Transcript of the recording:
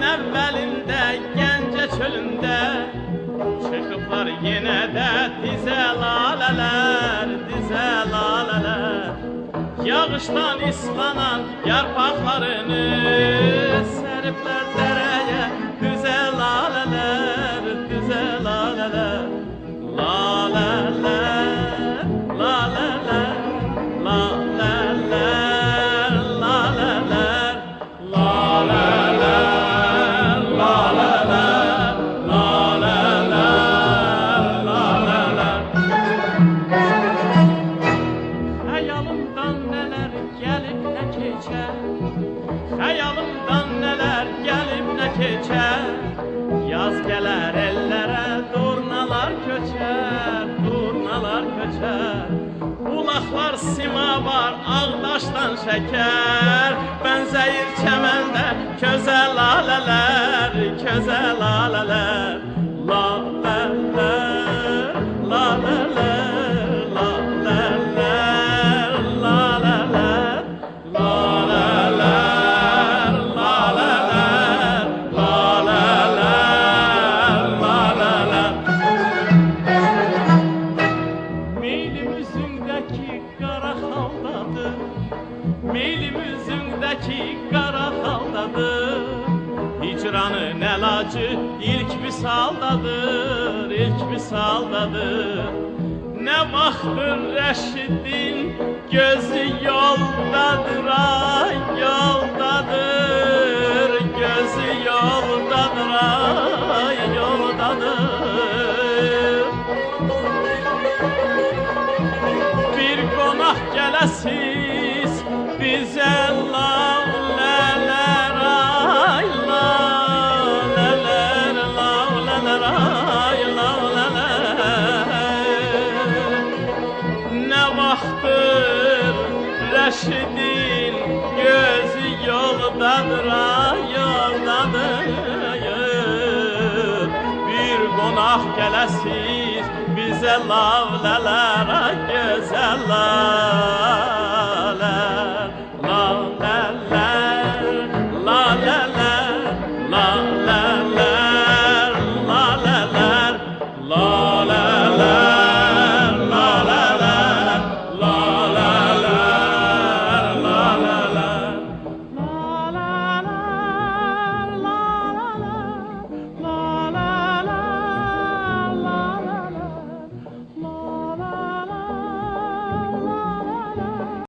ayın evvelinde Gence çölünde çıkıplar yine de dize laleler, dize laleler. Yağıştan islanan yarpaklarını seripler dereye, düze laleler, düze laleler. Laleler, laleler, laleler, laleler, laleler, laleler, laleler, laleler. Hayalımdan neler gelip ne geçer, hayalımdan neler gelip ne geçer. Yaz gelir ellere durnalar köçer, durnalar köçer. Bulaklar sima var ağdaştan şeker, benzeyir çemende köze laleler, köze laleler. Laleler, laleler, laleler, laleler, laleler, laleler, laleler, laleler. Meylim üzündeki kara haldadır, meylim üzündeki kara haldadır. Hicranın elacı ilk misaldadır, ilk misaldadır. Ne vaxtdır Rəşidin gözü yoldadır, ay yoldadır. Gözü yoldadır, ay yoldadır. Bir qonaq gələsiz bizə lavlələr, ay lavlələr, lavlələr, ay lavlələr. Ne vaxtdır Rəşidin gözü yoldadır, ay yoldadır. Bir qonaq gələsiz bizə lavlələr, ay gözəl lalələr, lalələr, lalələr, lalələr.